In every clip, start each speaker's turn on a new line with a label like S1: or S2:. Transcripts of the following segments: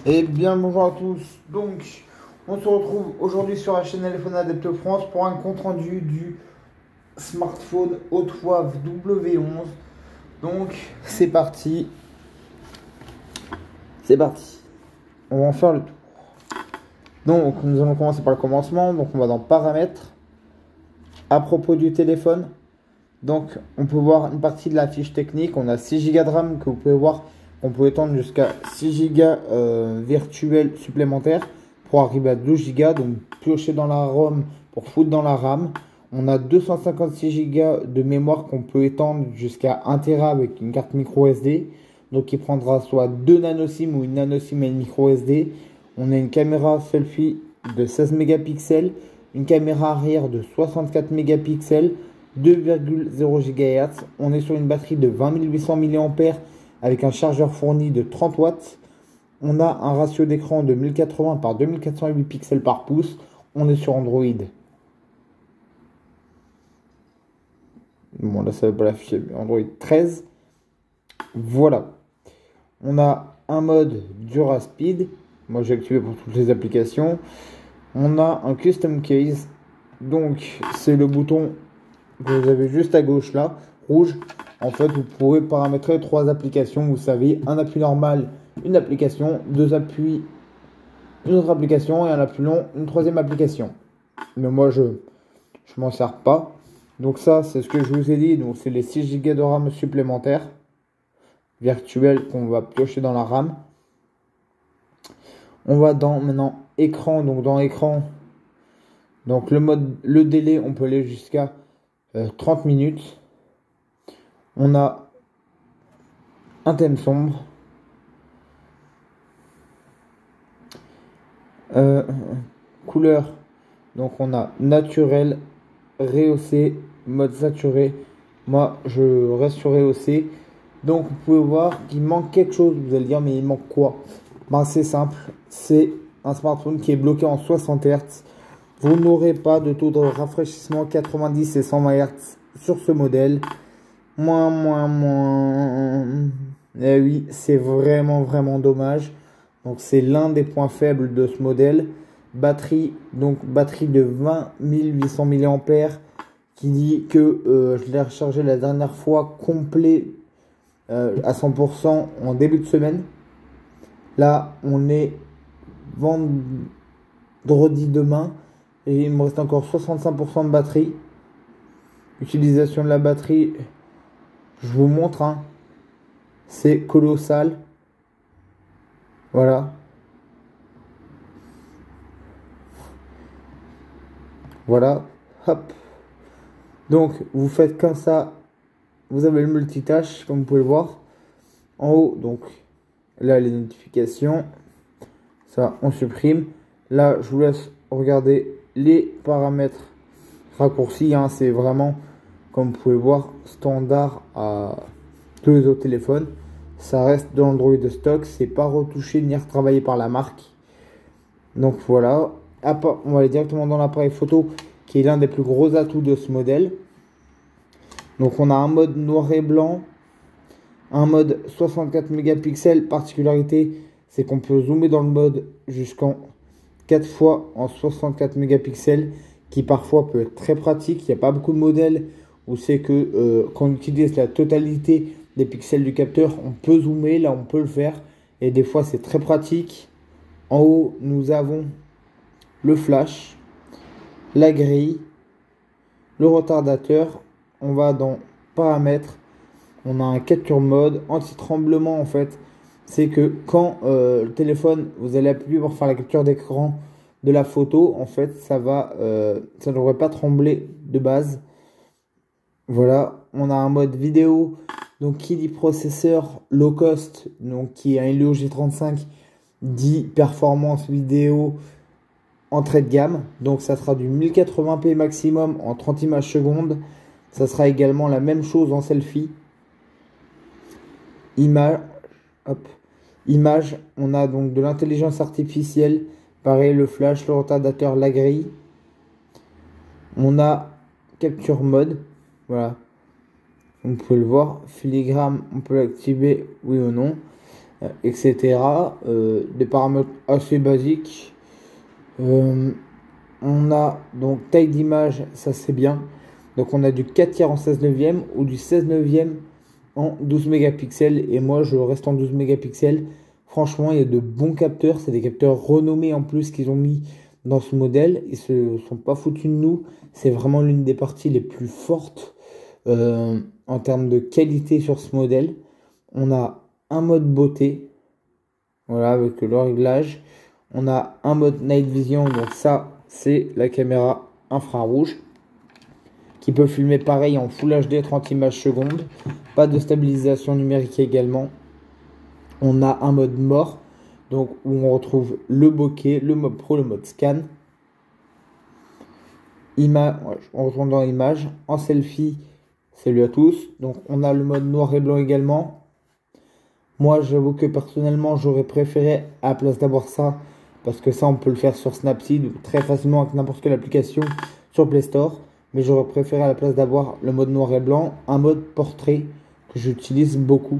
S1: Eh bien, bonjour à tous. Donc, on se retrouve aujourd'hui sur la chaîne Téléphone Adepte France pour un compte rendu du smartphone Haute-Wave W11. Donc, c'est parti. C'est parti. On va en faire le tour. Donc, nous allons commencer par le commencement. Donc, on va dans Paramètres. À propos du téléphone. Donc, on peut voir une partie de la fiche technique. On a 6 Go de RAM que vous pouvez voir. On peut étendre jusqu'à 6 Go virtuels supplémentaires pour arriver à 12 Go. Donc, piocher dans la ROM pour foutre dans la RAM. On a 256 Go de mémoire qu'on peut étendre jusqu'à 1 Tera avec une carte micro SD. Donc, il prendra soit 2 nano SIM ou une nano SIM et une micro SD. On a une caméra selfie de 16 mégapixels, une caméra arrière de 64 mégapixels, 2,0 GHz. On est sur une batterie de 20 800 mAh avec un chargeur fourni de 30 watts. On a un ratio d'écran de 1080 par 2408 pixels par pouce. On est sur Android. Bon, là, ça ne veut pas l'afficher. Android 13. Voilà. On a un mode DuraSpeed. Moi, j'ai activé pour toutes les applications. On a un Custom Case. Donc, c'est le bouton que vous avez juste à gauche là, rouge. En fait, vous pourrez paramétrer 3 applications. Vous savez, un appui normal, une application, 2 appuis, une autre application et un appui long, une 3e application. Mais moi, je m'en sers pas. Donc ça, c'est ce que je vous ai dit. Donc, c'est les 6 Go de RAM supplémentaires virtuels qu'on va piocher dans la RAM. On va dans maintenant écran. Donc, dans écran, donc le délai, on peut aller jusqu'à 30 minutes. On a un thème sombre. Couleur. Donc on a naturel, rehaussé, mode saturé. Moi je reste sur rehaussé. Donc vous pouvez voir qu'il manque quelque chose. Vous allez dire mais il manque quoi? Ben, c'est simple. C'est un smartphone qui est bloqué en 60 Hz. Vous n'aurez pas de taux de rafraîchissement 90 et 120 Hz sur ce modèle. Moins. Eh oui, c'est vraiment dommage. Donc c'est l'un des points faibles de ce modèle. Batterie, donc batterie de 20 800 mAh qui dit que je l'ai rechargé la dernière fois complet à 100% en début de semaine. Là, on est vendredi demain et il me reste encore 65% de batterie. Utilisation de la batterie, je vous montre, hein. C'est colossal. Voilà. Voilà. Hop. Donc, vous faites comme ça. Vous avez le multitâche, comme vous pouvez le voir. En haut, donc, là, les notifications. Ça, on supprime. Là, je vous laisse regarder les paramètres raccourcis, hein. C'est vraiment, comme vous pouvez le voir, standard à tous les autres téléphones. Ça reste dans l'Android de stock. C'est pas retouché ni retravaillé par la marque. Donc voilà. On va aller directement dans l'appareil photo, qui est l'un des plus gros atouts de ce modèle. Donc on a un mode noir et blanc, un mode 64 mégapixels. Particularité, c'est qu'on peut zoomer dans le mode jusqu'en 4 fois en 64 mégapixels, qui parfois peut être très pratique. Il n'y a pas beaucoup de modèles où c'est que quand on utilise la totalité des pixels du capteur, on peut zoomer. Là, on peut le faire. Et des fois, c'est très pratique. En haut, nous avons le flash, la grille, le retardateur. On va dans paramètres. On a un capture mode anti-tremblement. En fait, c'est que quand le téléphone, vous allez appuyer pour faire la capture d'écran de la photo, en fait, ça ne devrait pas trembler de base. Voilà, on a un mode vidéo. Donc, qui dit processeur low cost, donc qui est un Helio G35, dit performance vidéo entrée de gamme. Donc, ça sera du 1080p maximum en 30 images secondes. Ça sera également la même chose en selfie. Image, hop, image, on a donc de l'intelligence artificielle. Pareil, le flash, le retardateur, la grille. On a capture mode, voilà. Vous pouvez le voir, filigrane, on peut l'activer, oui ou non. etc. Des paramètres assez basiques. On a donc taille d'image, ça c'est bien. Donc on a du 4 tiers en 16 neuvième ou du 16 neuvième en 12 mégapixels. Et moi je reste en 12 mégapixels. Franchement, il y a de bons capteurs. C'est des capteurs renommés en plus qu'ils ont mis dans ce modèle. Ils se sont pas foutus de nous. C'est vraiment l'une des parties les plus fortes en termes de qualité sur ce modèle. On a un mode beauté. Voilà, avec le réglage. On a un mode night vision. Donc ça, c'est la caméra infrarouge qui peut filmer pareil en Full HD 30 images secondes. Pas de stabilisation numérique également. On a un mode mort, donc où on retrouve le bokeh, le mode pro, le mode scan. On retourne dans l'image. En selfie, salut à tous. Donc on a le mode noir et blanc également. Moi, j'avoue que personnellement, j'aurais préféré à la place d'avoir ça, parce que ça, on peut le faire sur Snapseed très facilement avec n'importe quelle application sur Play Store. Mais j'aurais préféré à la place d'avoir le mode noir et blanc, un mode portrait que j'utilise beaucoup.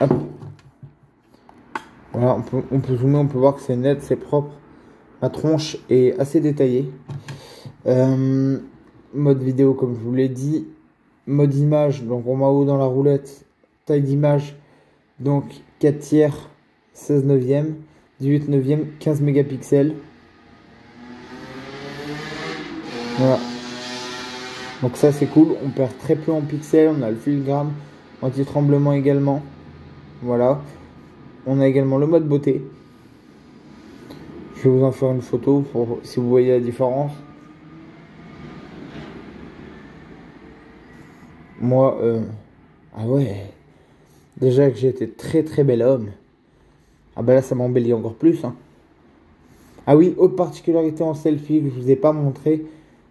S1: Hop. Voilà, on peut zoomer, on peut voir que c'est net, c'est propre. Ma tronche est assez détaillée. Mode vidéo, comme je vous l'ai dit. Mode image, donc on va haut dans la roulette. Taille d'image, donc 4 tiers, 16 neuvième, 18 neuvième, 15 mégapixels. Voilà. Donc ça c'est cool, on perd très peu en pixels, on a le filigrane, anti-tremblement également. Voilà. On a également le mode beauté. Je vais vous en faire une photo pour si vous voyez la différence. Moi, ah ouais. Déjà que j'étais très très bel homme. Ah bah là ça m'embellit encore plus. Hein. Ah oui, autre particularité en selfie que je vous ai pas montré.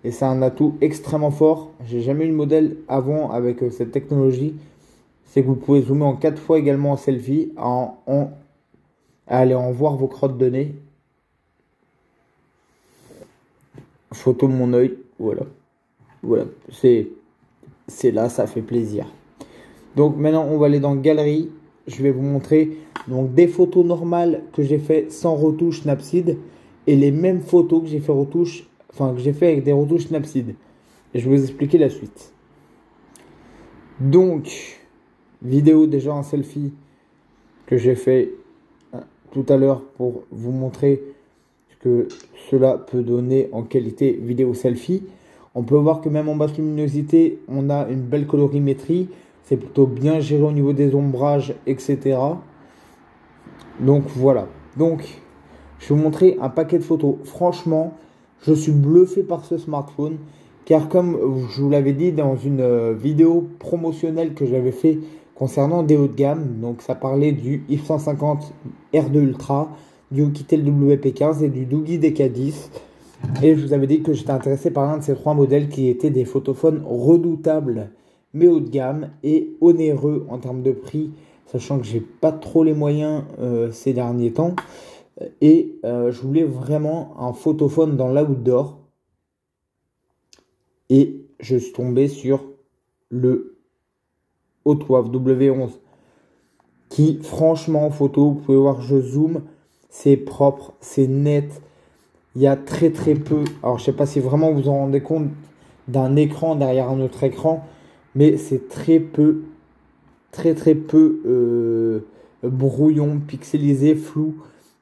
S1: Et c'est un atout extrêmement fort. J'ai jamais eu le modèle avant avec cette technologie. C'est que vous pouvez zoomer en 4 fois également en selfie. Allez en voir vos crottes de nez. Photo de mon œil. Voilà. Voilà. C'est là, ça fait plaisir. Donc maintenant on va aller dans Galerie. Je vais vous montrer donc des photos normales que j'ai fait sans retouche Snapseed. Et les mêmes photos que j'ai fait avec des retouches Snapseed. Et je vais vous expliquer la suite. Donc, vidéo déjà en selfie que j'ai fait tout à l'heure pour vous montrer ce que cela peut donner en qualité vidéo selfie. On peut voir que même en basse luminosité, on a une belle colorimétrie. C'est plutôt bien géré au niveau des ombrages, etc. Donc voilà. Donc, je vais vous montrer un paquet de photos. Franchement, je suis bluffé par ce smartphone. Car comme je vous l'avais dit dans une vidéo promotionnelle que j'avais fait concernant des hauts de gamme. Donc ça parlait du If150 R2 Ultra, du Oukitel WP15 et du Doogee DK10. Et je vous avais dit que j'étais intéressé par l'un de ces trois modèles qui étaient des photophones redoutables, mais haut de gamme et onéreux en termes de prix. Sachant que j'ai pas trop les moyens ces derniers temps. Et je voulais vraiment un photophone dans l'outdoor. Et je suis tombé sur le Hautwave W11. Qui franchement en photo, vous pouvez voir je zoome. C'est propre, c'est net. Il y a très très peu. Alors je sais pas si vraiment vous vous en rendez compte d'un écran derrière un autre écran. Mais c'est très peu brouillon, pixelisé, flou.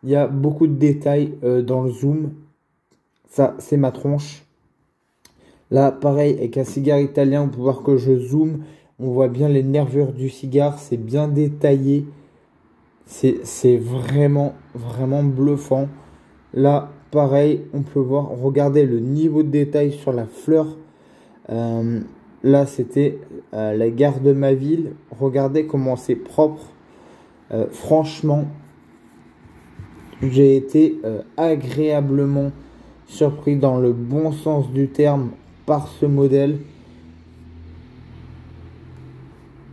S1: Il y a beaucoup de détails dans le zoom. Ça, c'est ma tronche. Là, pareil, avec un cigare italien, on peut voir que je zoome. On voit bien les nervures du cigare. C'est bien détaillé. C'est vraiment, vraiment bluffant. Là, pareil, on peut voir, regardez le niveau de détail sur la fleur. Là, c'était la gare de ma ville. Regardez comment c'est propre. Franchement, j'ai été agréablement surpris dans le bon sens du terme par ce modèle.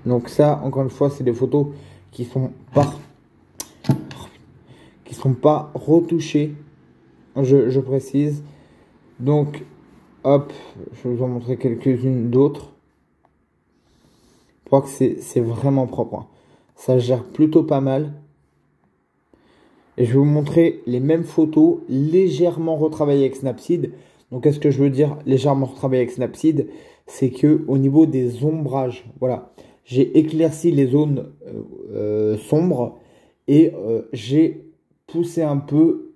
S1: Donc ça, encore une fois, c'est des photos qui sont pas retouchées. Je précise. Donc, hop, je vais vous en montrer quelques-unes d'autres. Je crois que c'est vraiment propre. Hein. Ça gère plutôt pas mal. Et je vais vous montrer les mêmes photos légèrement retravaillées avec Snapseed. Donc, qu'est-ce que je veux dire légèrement retravaillées avec Snapseed? C'est que au niveau des ombrages, voilà, j'ai éclairci les zones sombres et j'ai poussé un peu,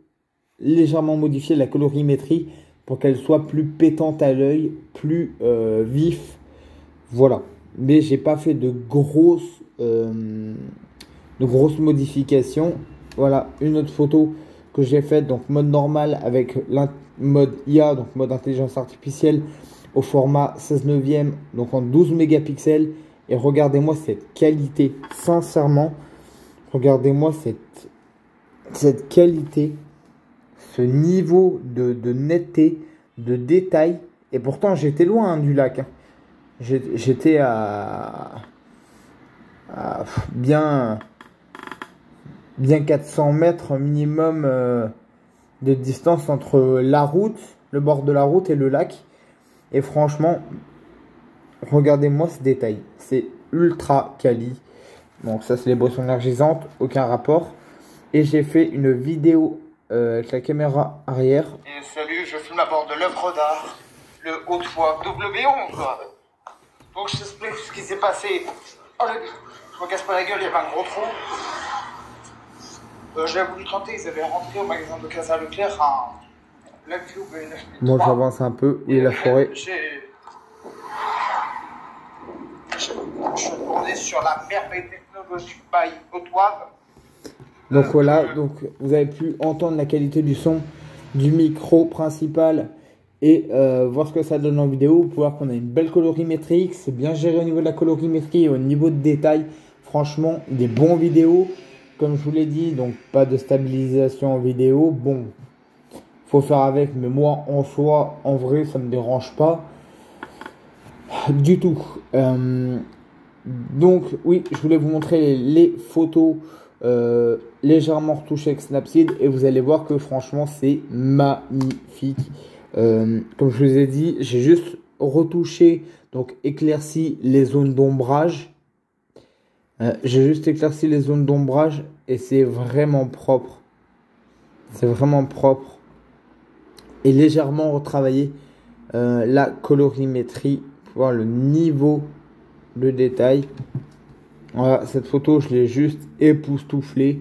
S1: légèrement modifié la colorimétrie pour qu'elle soit plus pétante à l'œil, plus vif. Voilà. Mais j'ai pas fait de grosses modifications. Voilà, une autre photo que j'ai faite, donc mode normal avec mode IA, donc mode intelligence artificielle, au format 16 neuvième, donc en 12 mégapixels. Et regardez-moi cette qualité, sincèrement, regardez-moi cette qualité, ce niveau de netteté, de détail. Et pourtant, j'étais loin hein, du lac. Hein. J'étais à bien 400 mètres minimum de distance entre la route, le bord de la route et le lac. Et franchement, regardez-moi ce détail. C'est ultra quali. Donc ça, c'est les boissons énergisantes, aucun rapport. Et j'ai fait une vidéo avec la caméra arrière.
S2: Et salut, je filme à bord de l'œuvre d'art, le Haute-Foire W11. Donc je t'explique ce qui s'est passé. Oh, je me casse pas la gueule, il y avait un gros trou. J'avais voulu tenter, ils avaient rentré au magasin de Casa Leclerc un LabCube 9003.
S1: Bon, j'avance un peu. Où est la forêt?
S2: Je suis tourné sur la merveille technologique by Haute-Foire.
S1: Donc voilà, donc vous avez pu entendre la qualité du son du micro principal et voir ce que ça donne en vidéo. Vous pouvez voir qu'on a une belle colorimétrie, c'est bien géré au niveau de la colorimétrie et au niveau de détail. Franchement, des bons vidéos. Comme je vous l'ai dit, donc pas de stabilisation en vidéo. Bon, faut faire avec, mais moi en soi, en vrai, ça me dérange pas du tout. Donc oui, je voulais vous montrer les photos légèrement retouchées avec Snapseed et vous allez voir que franchement c'est magnifique. Comme je vous ai dit, j'ai juste retouché, donc éclairci les zones d'ombrage. J'ai juste éclairci les zones d'ombrage et c'est vraiment propre. C'est vraiment propre. Et légèrement retravaillé la colorimétrie pour voir le niveau de détail. Voilà, cette photo, je l'ai juste époustouflée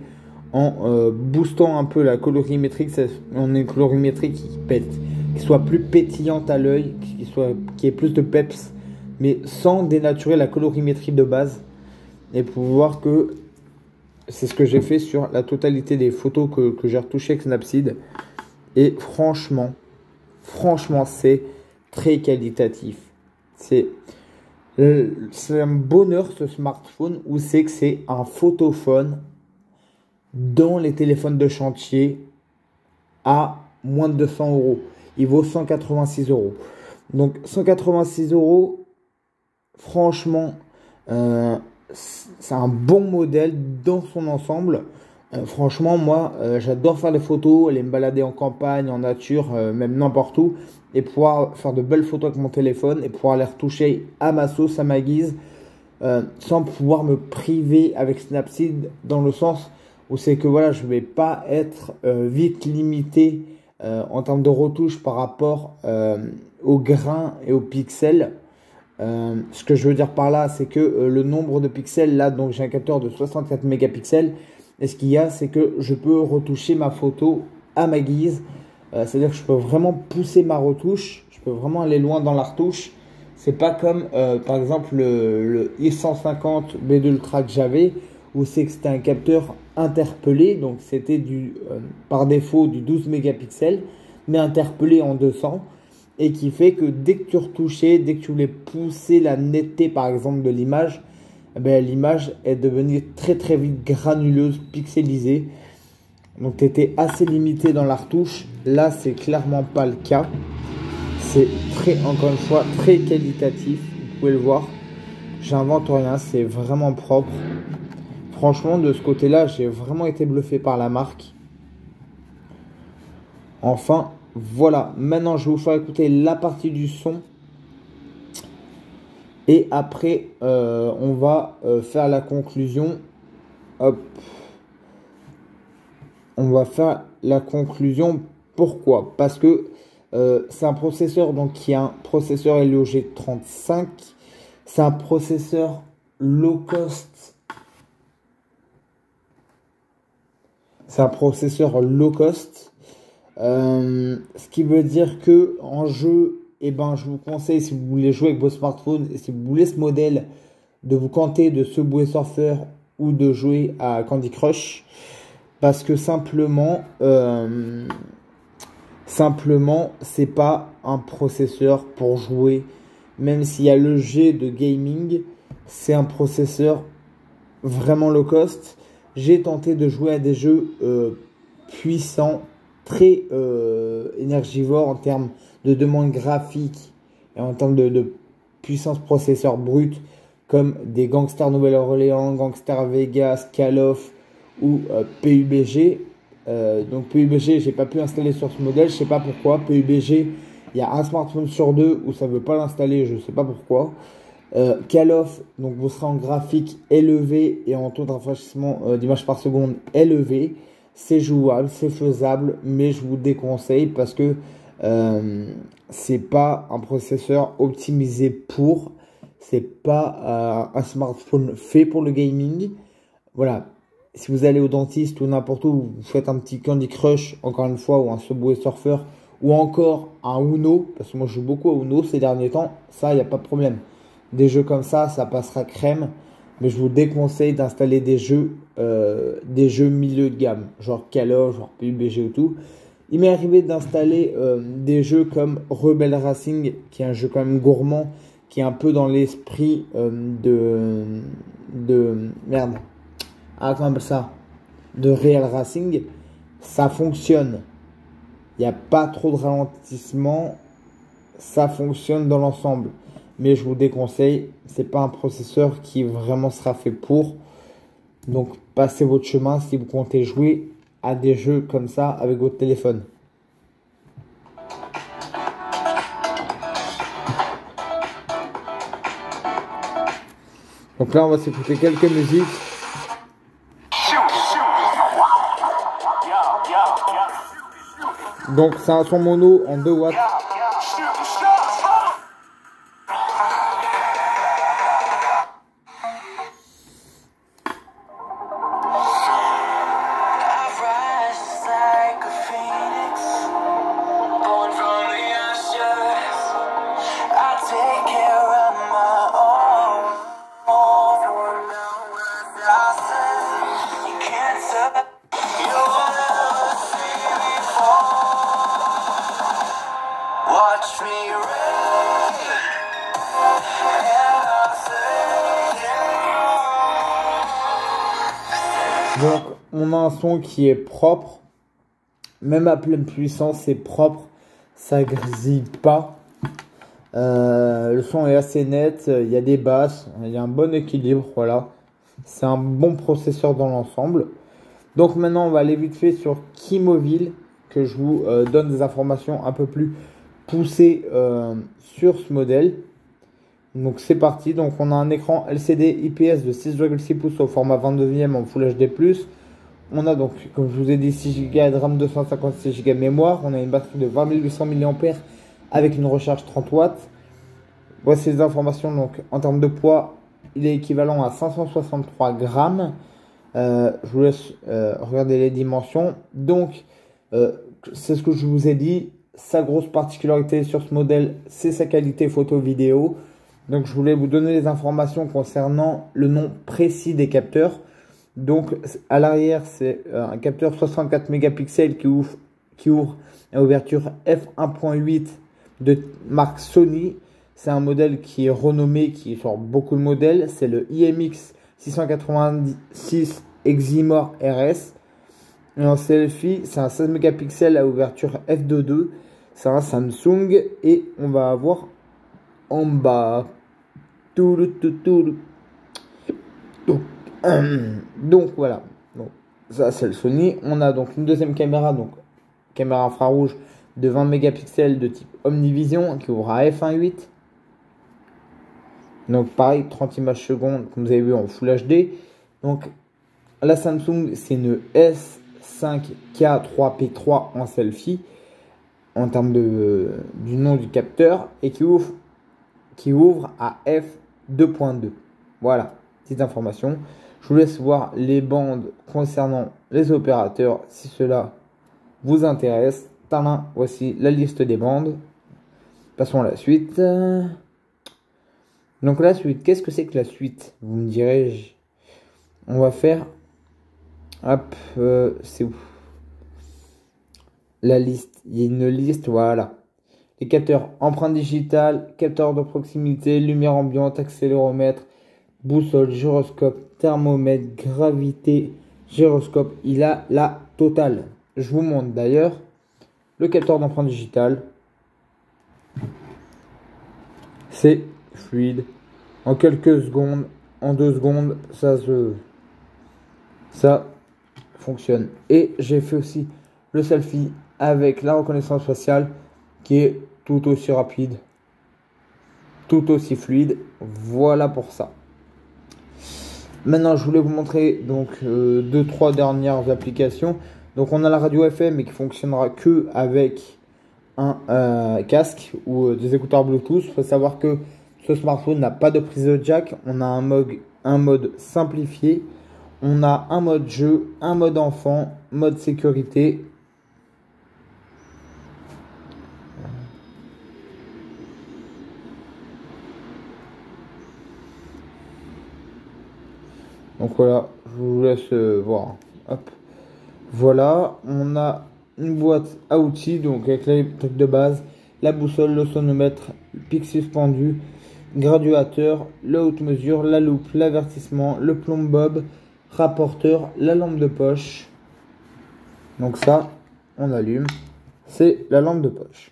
S1: en boostant un peu la colorimétrie. On a une colorimétrie qui pète, qui soit plus pétillante à l'œil, qui ait plus de peps, mais sans dénaturer la colorimétrie de base. Et pour voir que c'est ce que j'ai fait sur la totalité des photos que j'ai retouchées avec Snapseed. Et franchement, c'est très qualitatif. C'est un bonheur ce smartphone où c'est que c'est un photophone dans les téléphones de chantier à moins de 200 euros. Il vaut 186 euros. Donc 186 euros, franchement, c'est un bon modèle dans son ensemble. Franchement, moi, j'adore faire des photos, aller me balader en campagne, en nature, même n'importe où, et pouvoir faire de belles photos avec mon téléphone et pouvoir les retoucher à ma sauce, à ma guise, sans pouvoir me priver avec Snapseed, dans le sens où c'est que voilà, je vais pas être vite limité en termes de retouche par rapport aux grains et aux pixels. Ce que je veux dire par là, c'est que le nombre de pixels, là, donc j'ai un capteur de 64 mégapixels, et ce qu'il y a, c'est que je peux retoucher ma photo à ma guise, c'est-à-dire que je peux vraiment pousser ma retouche, je peux vraiment aller loin dans la retouche. C'est pas comme par exemple le i150 B2 Ultra que j'avais, où c'est que c'était un capteur interpellé, donc c'était par défaut du 12 mégapixels, mais interpellé en 200. Et qui fait que dès que tu retouchais, dès que tu voulais pousser la netteté par exemple de l'image, eh ben, l'image est devenue très très vite granuleuse, pixelisée. Donc tu étais assez limité dans la retouche. Là, c'est clairement pas le cas. C'est encore une fois, très qualitatif. Vous pouvez le voir. J'invente rien, c'est vraiment propre. Franchement, de ce côté-là, j'ai vraiment été bluffé par la marque. Enfin, voilà, maintenant je vais vous faire écouter la partie du son et après on va faire la conclusion hop, on va faire la conclusion. Pourquoi? Parce que c'est un processeur donc qui est un processeur Helio G35. C'est un processeur low cost. C'est un processeur low cost. Ce qui veut dire que en jeu, eh ben, je vous conseille, si vous voulez jouer avec vos smartphones et si vous voulez ce modèle, de vous canter de Subway Surfer ou de jouer à Candy Crush. Parce que simplement, c'est pas un processeur pour jouer. Même s'il y a le G de gaming, c'est un processeur vraiment low cost. J'ai tenté de jouer à des jeux puissants, très énergivores en termes de demande graphique et en termes de puissance processeur brute, comme des Gangster Nouvelle-Orléans, Gangster Vegas, Call of ou PUBG. Donc PUBG, j'ai pas pu installer sur ce modèle, je sais pas pourquoi. PUBG, il y a un smartphone sur deux où ça veut pas l'installer, je sais pas pourquoi. Call of, donc vous serez en graphique élevé et en taux de rafraîchissement d'images par seconde élevé. C'est jouable, c'est faisable, mais je vous déconseille parce que c'est pas un processeur optimisé pour. C'est pas un smartphone fait pour le gaming. Voilà. Si vous allez au dentiste ou n'importe où, vous faites un petit Candy Crush, encore une fois, ou un Subway Surfer, ou encore un Uno, parce que moi je joue beaucoup à Uno ces derniers temps, ça, il n'y a pas de problème. Des jeux comme ça passera crème, mais je vous déconseille d'installer des jeux milieu de gamme, genre Call of, genre PUBG ou tout. Il m'est arrivé d'installer des jeux comme Rebel Racing, qui est un jeu quand même gourmand, qui est un peu dans l'esprit merde. Ah, comment on appelle ça? De Real Racing. Ça fonctionne. Il n'y a pas trop de ralentissement. Ça fonctionne dans l'ensemble. Mais je vous déconseille. C'est pas un processeur qui vraiment sera fait pour. Donc, passez votre chemin si vous comptez jouer à des jeux comme ça avec votre téléphone. Donc là, on va s'écouter quelques musiques. Donc c'est un son mono en 2 watts. Donc on a un son qui est propre, même à pleine puissance c'est propre, ça grésille pas. Le son est assez net, il y a des basses, il y a un bon équilibre, voilà. C'est un bon processeur dans l'ensemble. Donc maintenant on va aller vite fait sur Keymobile, que je vous donne des informations un peu plus poussées sur ce modèle. Donc c'est parti, donc on a un écran LCD IPS de 6,6 pouces au format 22e en Full HD+. On a donc, comme je vous ai dit, 6 Go de RAM, 256 Go de mémoire. On a une batterie de 20 800 mAh avec une recharge 30 watts. Voici les informations, donc en termes de poids, il est équivalent à 563 grammes. Je vous laisse regarder les dimensions. Donc, c'est ce que je vous ai dit. Sa grosse particularité sur ce modèle, c'est sa qualité photo-vidéo. Donc, je voulais vous donner les informations concernant le nom précis des capteurs. Donc, à l'arrière, c'est un capteur 64 mégapixels qui ouvre à ouverture f1.8 de marque Sony. C'est un modèle qui est renommé, qui sort beaucoup de modèles. C'est le IMX 686 Eximor RS. Et en selfie, c'est un 16 mégapixels à ouverture f2.2. C'est un Samsung. Et on va avoir en bas. Donc voilà. Donc, ça c'est le Sony. On a donc une deuxième caméra. Donc caméra infrarouge de 20 mégapixels de type Omnivision qui ouvre à f1.8. Donc pareil, 30 images secondes comme vous avez vu en Full HD. Donc La Samsung, c'est une S5K3P3 en selfie, en termes du nom du capteur, et qui ouvre à f2.2. Voilà, petite information. Je vous laisse voir les bandes concernant les opérateurs si cela vous intéresse. Tadam, voici la liste des bandes. Passons à la suite. Donc la suite, qu'est-ce que c'est que la suite? Vous me direz, on va faire... Hop, c'est où? La liste, il y a une liste, voilà. Les capteurs empreinte digitale, capteur de proximité, lumière ambiante, accéléromètre, boussole, gyroscope, thermomètre, gravité, gyroscope. Il a la totale. Je vous montre d'ailleurs le capteur d'empreinte digitale. C'est fluide. En quelques secondes, en 2 secondes, ça fonctionne. Et j'ai fait aussi le selfie avec la reconnaissance faciale qui est tout aussi rapide, tout aussi fluide. Voilà pour ça. Maintenant, je voulais vous montrer donc 2-3 dernières applications. Donc, on a la radio FM, mais qui fonctionnera que avec un casque ou des écouteurs Bluetooth. Il faut savoir que ce smartphone n'a pas de prise de jack. On a un mode simplifié. On a un mode jeu, un mode enfant, mode sécurité. Donc voilà, je vous laisse voir. Hop. Voilà, on a une boîte à outils, donc avec les trucs de base, la boussole, le sonomètre, le pic suspendu, graduateur, le haute mesure, la loupe, l'avertissement, le plomb bob, rapporteur, la lampe de poche. Donc ça, on allume, c'est la lampe de poche.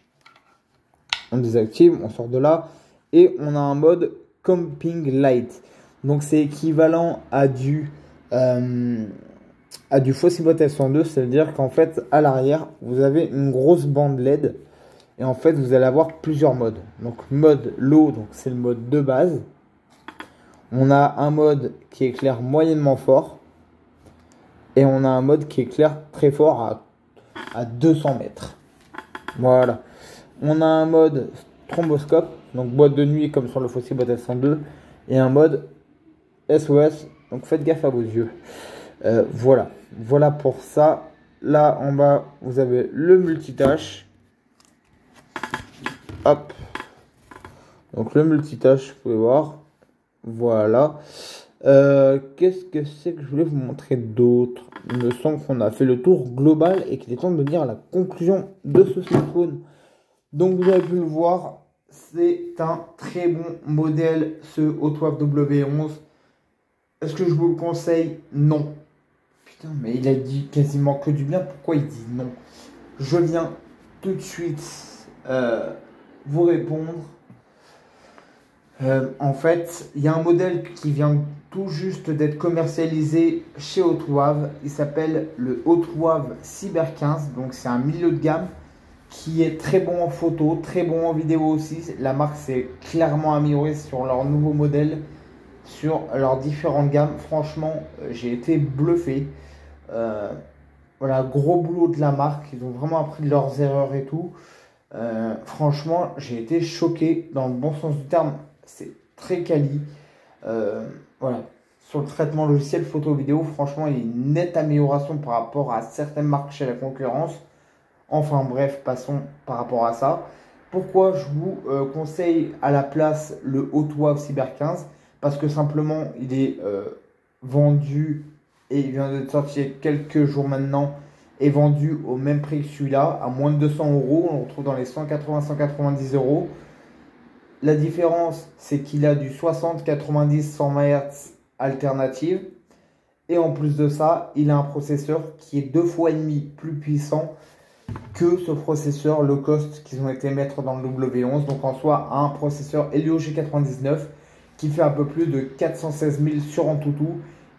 S1: On désactive, on sort de là, et on a un mode Camping Light. Donc c'est équivalent à du Fossibot F102, c'est-à-dire qu'en fait à l'arrière vous avez une grosse bande LED et en fait vous allez avoir plusieurs modes. Donc mode low, donc c'est le mode de base. On a un mode qui éclaire moyennement fort et on a un mode qui éclaire très fort à 200 mètres. Voilà. On a un mode stromboscope, donc boîte de nuit comme sur le Fossibot F102, et un mode SOS, donc faites gaffe à vos yeux. Voilà pour ça. Là en bas vous avez le multitâche. Hop, donc le multitâche, vous pouvez voir. Voilà. Qu'est-ce que c'est que je voulais vous montrer d'autre? Il me semble qu'on a fait le tour global et qu'il est temps de venir à la conclusion de ce smartphone. Donc vous avez pu le voir, c'est un très bon modèle, ce Hotwave W11. Est-ce que je vous le conseille? Non. Putain, mais il a dit quasiment que du bien. Pourquoi il dit non? Je viens tout de suite vous répondre. En fait, il y a un modèle qui vient tout juste d'être commercialisé chez Hotwave. Il s'appelle le Hotwave Cyber 15. Donc c'est un milieu de gamme qui est très bon en photo, très bon en vidéo aussi. La marque s'est clairement améliorée sur leur nouveau modèle, sur leurs différentes gammes. Franchement, j'ai été bluffé. Voilà, gros boulot de la marque. Ils ont vraiment appris de leurs erreurs et tout. Franchement, j'ai été choqué dans le bon sens du terme. C'est très quali. Voilà. Sur le traitement logiciel photo-vidéo, franchement, il y a une nette amélioration par rapport à certaines marques chez la concurrence. Enfin bref, passons par rapport à ça. Pourquoi je vous conseille à la place le Hotwave Cyber 15? Parce que simplement, il est vendu et il vient de sortir quelques jours maintenant, est vendu au même prix que celui-là, à moins de 200 euros. On le retrouve dans les 180-190 euros. La différence, c'est qu'il a du 60, 90, 120 Hz alternative. Et en plus de ça, il a un processeur qui est 2,5 fois plus puissant que ce processeur low cost qu'ils ont été mettre dans le W11. Donc en soi, un processeur Helio G99 qui fait un peu plus de 416 000 sur Antutu,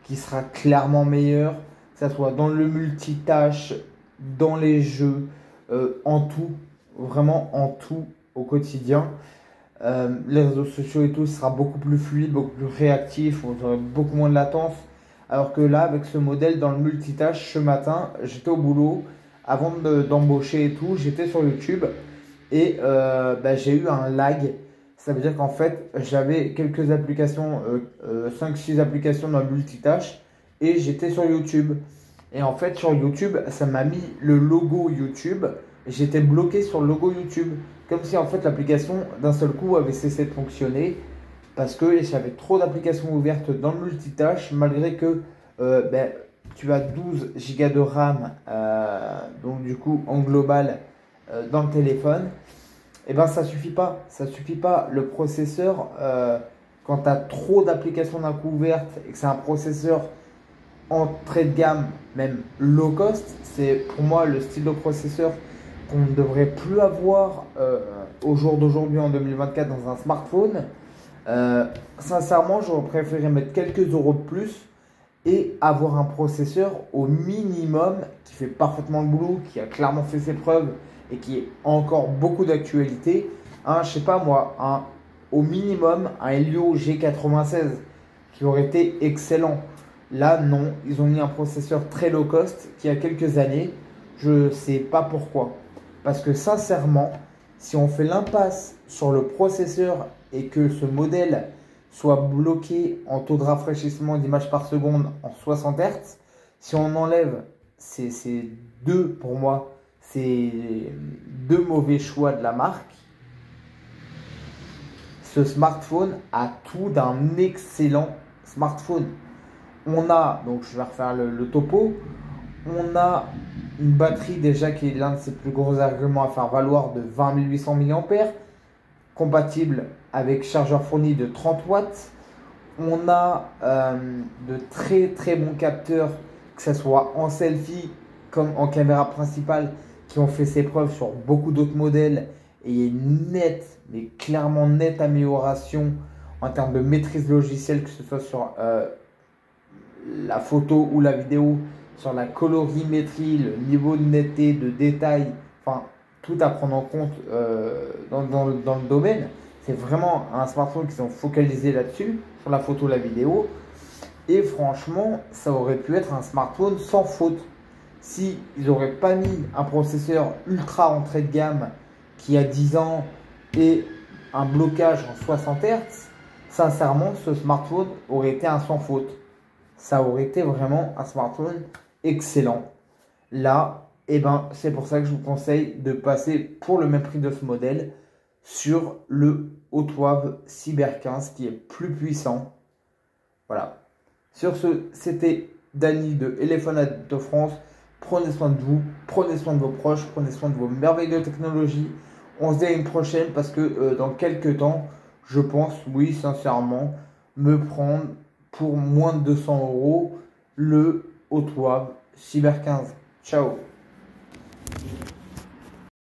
S1: qui sera clairement meilleur, que ce soit dans le multitâche, dans les jeux, en tout, vraiment en tout au quotidien. Les réseaux sociaux et tout sera beaucoup plus fluide, beaucoup plus réactif, vous aurez beaucoup moins de latence. Alors que là, avec ce modèle dans le multitâche, ce matin, j'étais au boulot. Avant d'embaucher et tout, j'étais sur YouTube et j'ai eu un lag. Ça veut dire qu'en fait, j'avais quelques applications, 5-6 applications dans le multitâche et j'étais sur YouTube. Et en fait, sur YouTube, ça m'a mis le logo YouTube. J'étais bloqué sur le logo YouTube. Comme si en fait l'application d'un seul coup avait cessé de fonctionner. Parce que j'avais trop d'applications ouvertes dans le multitâche. Malgré que tu as 12 Go de RAM. Donc du coup en global dans le téléphone. Et ben ça suffit pas. Ça suffit pas. Le processeur, quand tu as trop d'applications d'un coup ouvertes et que c'est un processeur entrée de gamme, même low cost, c'est pour moi le style de processeur qu'on ne devrait plus avoir au jour d'aujourd'hui en 2024 dans un smartphone. Sincèrement, j'aurais préféré mettre quelques euros de plus et avoir un processeur au minimum qui fait parfaitement le boulot, qui a clairement fait ses preuves et qui est encore beaucoup d'actualité. Je sais pas moi, au minimum un Helio G96 qui aurait été excellent. Là, non, ils ont mis un processeur très low cost qui a quelques années. Je ne sais pas pourquoi. Parce que sincèrement, si on fait l'impasse sur le processeur et que ce modèle soit bloqué en taux de rafraîchissement d'images par seconde en 60 Hz, si on enlève ces deux, pour moi, ces deux mauvais choix de la marque, ce smartphone a tout d'un excellent smartphone. On a, donc je vais refaire le topo, on a une batterie déjà qui est l'un de ses plus gros arguments à faire valoir de 20 800 mAh, compatible avec chargeur fourni de 30 watts. On a de très très bons capteurs, que ce soit en selfie comme en caméra principale, qui ont fait ses preuves sur beaucoup d'autres modèles. Et il y a une nette, mais clairement nette amélioration en termes de maîtrise logicielle, que ce soit sur la photo ou la vidéo, sur la colorimétrie, le niveau de netteté, de détail, enfin tout à prendre en compte dans le domaine. C'est vraiment un smartphone qui sont focalisés là-dessus, sur la photo, la vidéo. Et franchement, ça aurait pu être un smartphone sans faute. Si ils n'auraient pas mis un processeur ultra entrée de gamme qui a 10 ans et un blocage en 60 Hz, sincèrement, ce smartphone aurait été un sans faute. Ça aurait été vraiment un smartphone excellent. Là, c'est pour ça que je vous conseille de passer pour le même prix de ce modèle sur le Hotwave Cyber 15 qui est plus puissant. Voilà. Sur ce, c'était Dany de Elephone de France. Prenez soin de vous, prenez soin de vos proches, prenez soin de vos merveilleuses technologies. On se dit à une prochaine parce que dans quelques temps, je pense, oui, sincèrement, me prendre pour moins de 200 € le Hotwave Cyber 15. Ciao.